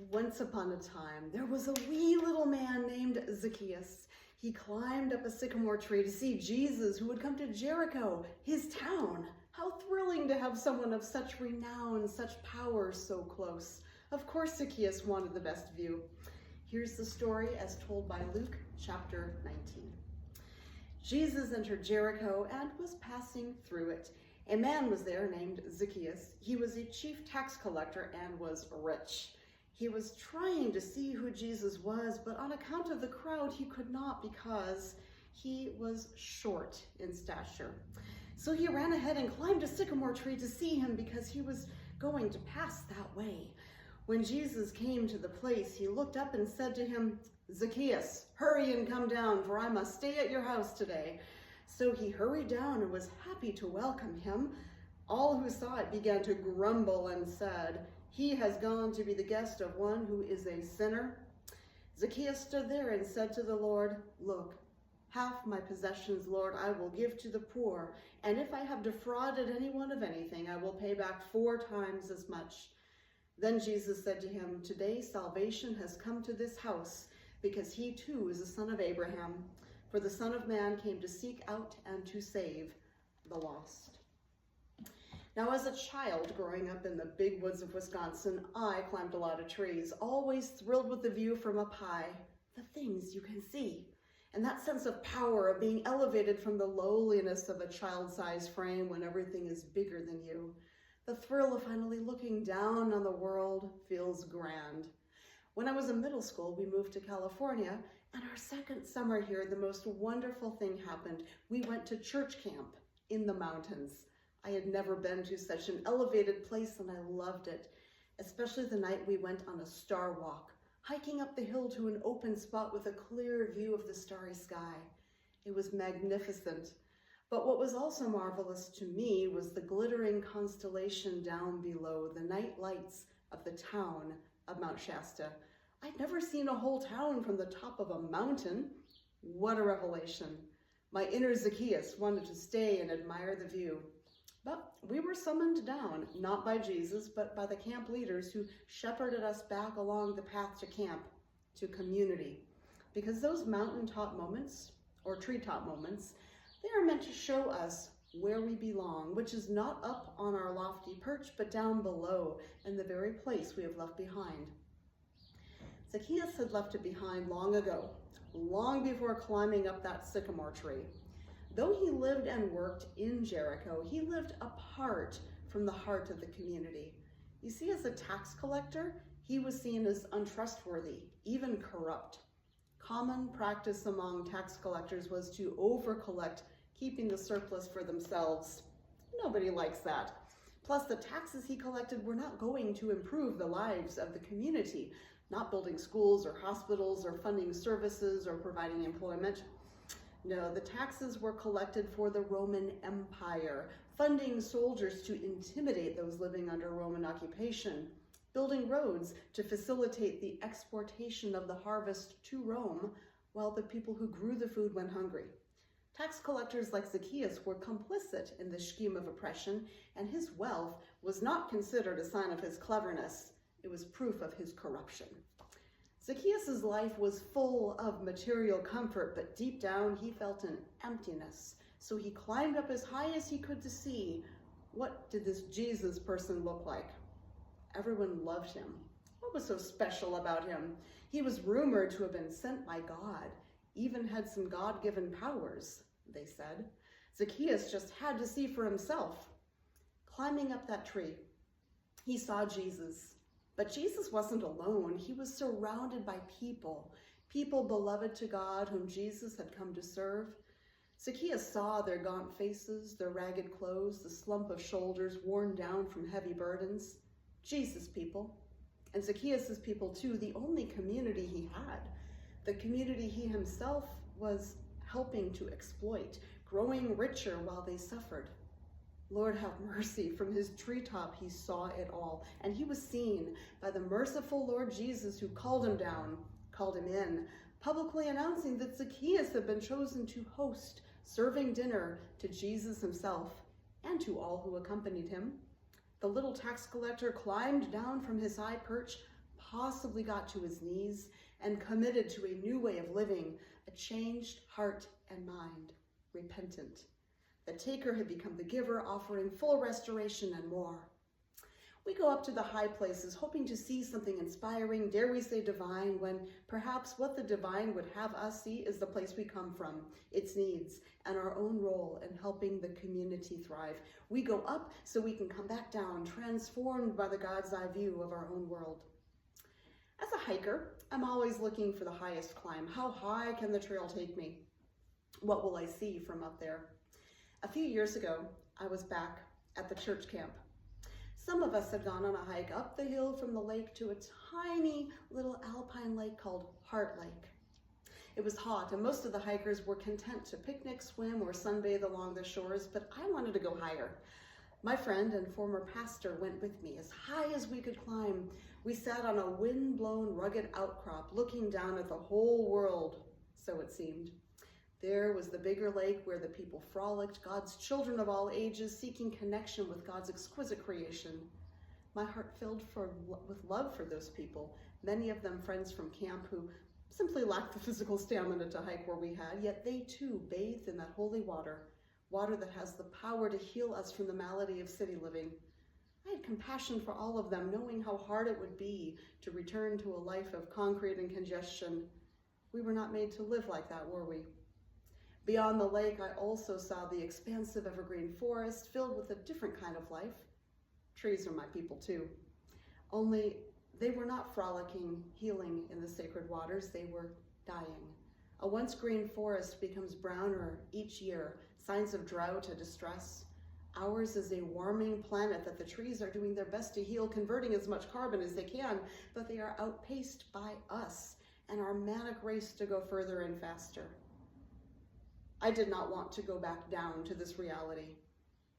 Once upon a time, there was a wee little man named Zacchaeus. He climbed up a sycamore tree to see Jesus, who would come to Jericho, his town. How thrilling to have someone of such renown, such power so close. Of course, Zacchaeus wanted the best view. Here's the story as told by Luke chapter 19. Jesus entered Jericho and was passing through it. A man was there named Zacchaeus. He was a chief tax collector and was rich. He was trying to see who Jesus was, but on account of the crowd, he could not because he was short in stature. So he ran ahead and climbed a sycamore tree to see him because he was going to pass that way. When Jesus came to the place, he looked up and said to him, "Zacchaeus, hurry and come down, for I must stay at your house today." So he hurried down and was happy to welcome him. All who saw it began to grumble and said, "He has gone to be the guest of one who is a sinner." Zacchaeus stood there and said to the Lord, "Look, half my possessions, Lord, I will give to the poor, and if I have defrauded anyone of anything, I will pay back 4 times as much." Then Jesus said to him, "Today salvation has come to this house, because he too is a son of Abraham. For the Son of Man came to seek out and to save the lost." Now, as a child growing up in the big woods of Wisconsin, I climbed a lot of trees, always thrilled with the view from up high, the things you can see, and that sense of power of being elevated from the lowliness of a child-sized frame when everything is bigger than you. The thrill of finally looking down on the world feels grand. When I was in middle school, we moved to California, and our second summer here, the most wonderful thing happened. We went to church camp in the mountains. I had never been to such an elevated place, and I loved it, especially the night we went on a star walk, hiking up the hill to an open spot with a clear view of the starry sky. It was magnificent. But what was also marvelous to me was the glittering constellation down below, the night lights of the town of Mount Shasta. I'd never seen a whole town from the top of a mountain. What a revelation. My inner Zacchaeus wanted to stay and admire the view. But we were summoned down, not by Jesus, but by the camp leaders who shepherded us back along the path to camp, to community. Because those mountaintop moments, or treetop moments, they are meant to show us where we belong, which is not up on our lofty perch, but down below in the very place we have left behind. Zacchaeus had left it behind long ago, long before climbing up that sycamore tree. Though he lived and worked in Jericho, he lived apart from the heart of the community. You see, as a tax collector, he was seen as untrustworthy, even corrupt. Common practice among tax collectors was to over-collect, keeping the surplus for themselves. Nobody likes that. Plus, the taxes he collected were not going to improve the lives of the community, not building schools or hospitals or funding services or providing employment. No, the taxes were collected for the Roman Empire, funding soldiers to intimidate those living under Roman occupation, building roads to facilitate the exportation of the harvest to Rome, while the people who grew the food went hungry. Tax collectors like Zacchaeus were complicit in this scheme of oppression, and his wealth was not considered a sign of his cleverness. It was proof of his corruption. Zacchaeus' life was full of material comfort, but deep down he felt an emptiness. So he climbed up as high as he could to see, what did this Jesus person look like? Everyone loved him. What was so special about him? He was rumored to have been sent by God, even had some God-given powers, they said. Zacchaeus just had to see for himself. Climbing up that tree, he saw Jesus. But Jesus wasn't alone. He was surrounded by people beloved to God whom Jesus had come to serve. Zacchaeus saw their gaunt faces, their ragged clothes, the slump of shoulders worn down from heavy burdens. Jesus' people, and Zacchaeus' people too, the only community he had, the community he himself was helping to exploit, growing richer while they suffered. Lord have mercy, from his treetop he saw it all, and he was seen by the merciful Lord Jesus, who called him down, called him in, publicly announcing that Zacchaeus had been chosen to host, serving dinner to Jesus himself and to all who accompanied him. The little tax collector climbed down from his high perch, possibly got to his knees and committed to a new way of living, a changed heart and mind, repentant. The taker had become the giver, offering full restoration and more. We go up to the high places, hoping to see something inspiring, dare we say divine, when perhaps what the divine would have us see is the place we come from, its needs, and our own role in helping the community thrive. We go up so we can come back down, transformed by the God's eye view of our own world. As a hiker, I'm always looking for the highest climb. How high can the trail take me? What will I see from up there? A few years ago, I was back at the church camp. Some of us had gone on a hike up the hill from the lake to a tiny little alpine lake called Heart Lake. It was hot, and most of the hikers were content to picnic, swim, or sunbathe along the shores, but I wanted to go higher. My friend and former pastor went with me as high as we could climb. We sat on a wind-blown, rugged outcrop, looking down at the whole world, so it seemed. There was the bigger lake where the people frolicked, God's children of all ages seeking connection with God's exquisite creation. My heart filled with love for those people, many of them friends from camp who simply lacked the physical stamina to hike where we had, yet they too bathed in that holy water, water that has the power to heal us from the malady of city living. I had compassion for all of them, knowing how hard it would be to return to a life of concrete and congestion. We were not made to live like that, were we? Beyond the lake, I also saw the expansive evergreen forest filled with a different kind of life. Trees are my people too. Only they were not frolicking, healing in the sacred waters, they were dying. A once green forest becomes browner each year, signs of drought and distress. Ours is a warming planet that the trees are doing their best to heal, converting as much carbon as they can, but they are outpaced by us and our manic race to go further and faster. I did not want to go back down to this reality,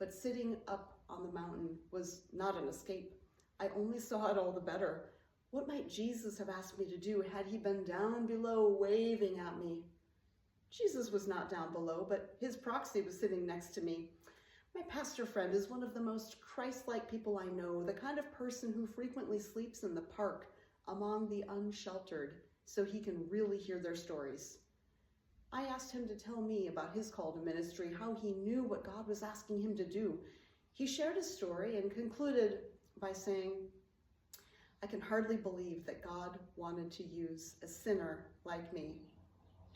but sitting up on the mountain was not an escape. I only saw it all the better. What might Jesus have asked me to do had he been down below waving at me? Jesus was not down below, but his proxy was sitting next to me. My pastor friend is one of the most Christ-like people I know, the kind of person who frequently sleeps in the park among the unsheltered so he can really hear their stories. I asked him to tell me about his call to ministry, how he knew what God was asking him to do. He shared his story and concluded by saying, I can hardly believe that God wanted to use a sinner like me.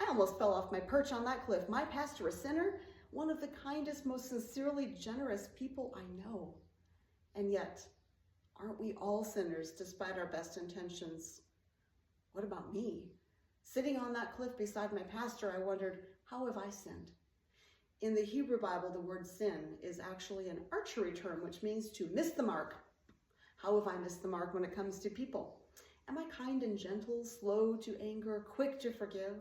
I almost fell off my perch on that cliff. My pastor, a sinner, one of the kindest, most sincerely generous people I know. And yet, aren't we all sinners despite our best intentions? What about me? Sitting on that cliff beside my pastor, I wondered, how have I sinned? In the Hebrew Bible, the word sin is actually an archery term, which means to miss the mark. How have I missed the mark when it comes to people? Am I kind and gentle, slow to anger, quick to forgive?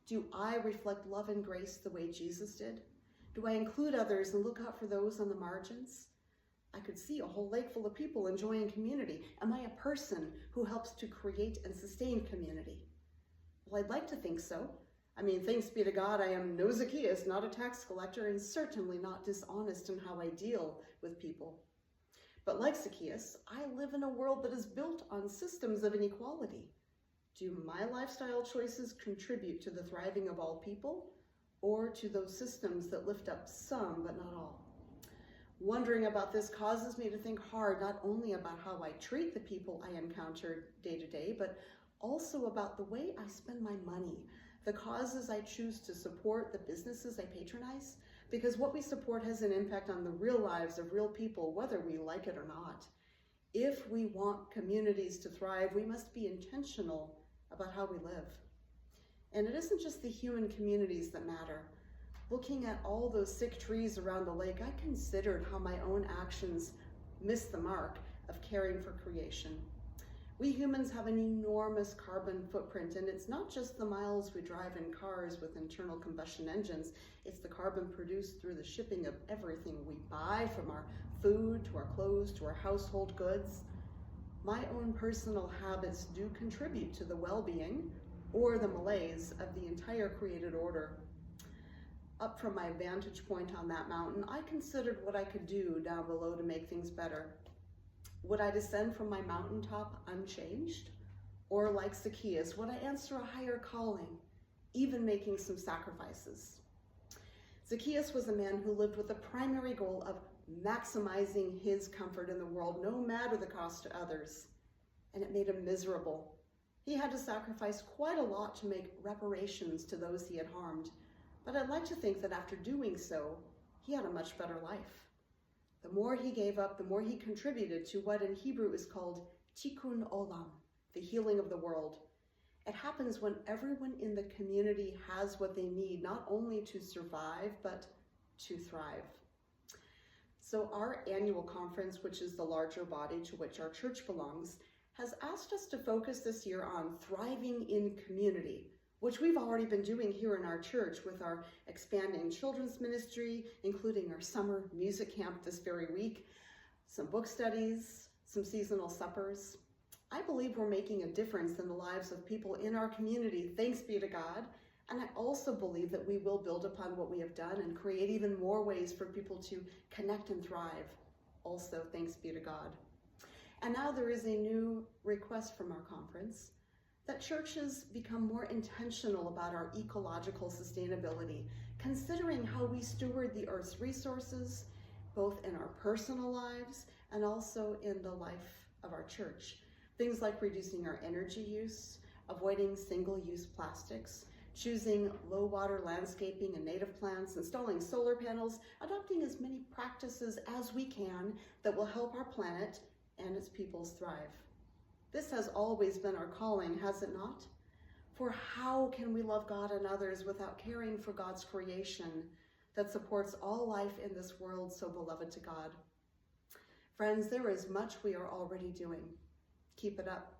Do I reflect love and grace the way Jesus did? Do I include others and look out for those on the margins? I could see a whole lake full of people enjoying community. Am I a person who helps to create and sustain community? Well, I'd like to think so. I mean, thanks be to God, I am no Zacchaeus, not a tax collector, and certainly not dishonest in how I deal with people. But like Zacchaeus, I live in a world that is built on systems of inequality. Do my lifestyle choices contribute to the thriving of all people, or to those systems that lift up some but not all? Wondering about this causes me to think hard not only about how I treat the people I encounter day to day, but also about the way I spend my money, the causes I choose to support, the businesses I patronize, because what we support has an impact on the real lives of real people, whether we like it or not. If we want communities to thrive, we must be intentional about how we live. And it isn't just the human communities that matter. Looking at all those sick trees around the lake, I considered how my own actions miss the mark of caring for creation. We humans have an enormous carbon footprint, and it's not just the miles we drive in cars with internal combustion engines, it's the carbon produced through the shipping of everything we buy, from our food to our clothes to our household goods. My own personal habits do contribute to the well-being or the malaise of the entire created order. Up from my vantage point on that mountain, I considered what I could do down below to make things better. Would I descend from my mountaintop unchanged? Or like Zacchaeus, would I answer a higher calling, even making some sacrifices? Zacchaeus was a man who lived with the primary goal of maximizing his comfort in the world, no matter the cost to others, and it made him miserable. He had to sacrifice quite a lot to make reparations to those he had harmed, but I'd like to think that after doing so, he had a much better life. The more he gave up, the more he contributed to what in Hebrew is called tikkun olam, the healing of the world. It happens when everyone in the community has what they need, not only to survive, but to thrive. So our annual conference, which is the larger body to which our church belongs, has asked us to focus this year on thriving in community, which we've already been doing here in our church with our expanding children's ministry, including our summer music camp this very week, some book studies, some seasonal suppers. I believe we're making a difference in the lives of people in our community, thanks be to God. And I also believe that we will build upon what we have done and create even more ways for people to connect and thrive. Also, thanks be to God. And now there is a new request from our conference that churches become more intentional about our ecological sustainability, considering how we steward the earth's resources, both in our personal lives and also in the life of our church. Things like reducing our energy use, avoiding single-use plastics, choosing low-water landscaping and native plants, installing solar panels, adopting as many practices as we can that will help our planet and its peoples thrive. This has always been our calling, has it not? For how can we love God and others without caring for God's creation that supports all life in this world so beloved to God? Friends, there is much we are already doing. Keep it up.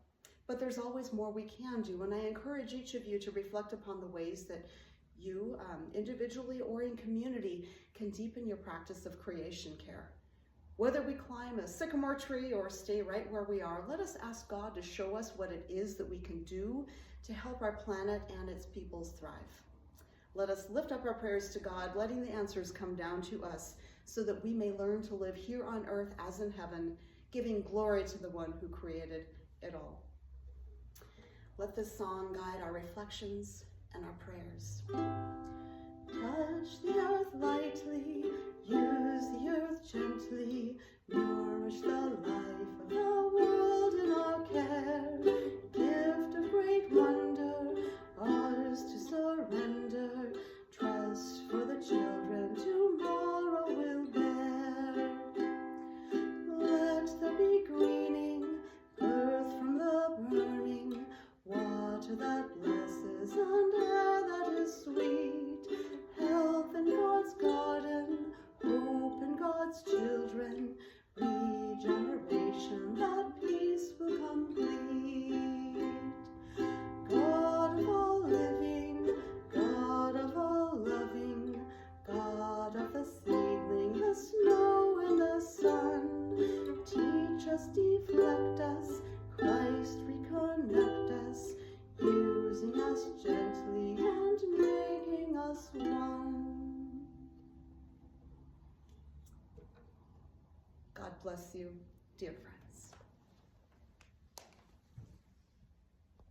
But there's always more we can do, and I encourage each of you to reflect upon the ways that you, individually or in community, can deepen your practice of creation care. Whether we climb a sycamore tree or stay right where we are, let us ask God to show us what it is that we can do to help our planet and its peoples thrive. Let us lift up our prayers to God, letting the answers come down to us so that we may learn to live here on earth as in heaven, giving glory to the one who created it all. Let this song guide our reflections and our prayers. Touch the earth lightly, use the earth gently, nourish the life of the world in our care. Gift of great wonder, ours to surrender, trust for the children tomorrow will bear. Let there be greening, earth from the burning, water that blesses and air that is sweet, health in God's garden, hope in God's children, regeneration that peace will complete. God of all living, God of all loving, God of the seedling, the snow and the sun, teach us, deflect us, Christ reconnect us, using us gently and making us one. God bless you, dear friends.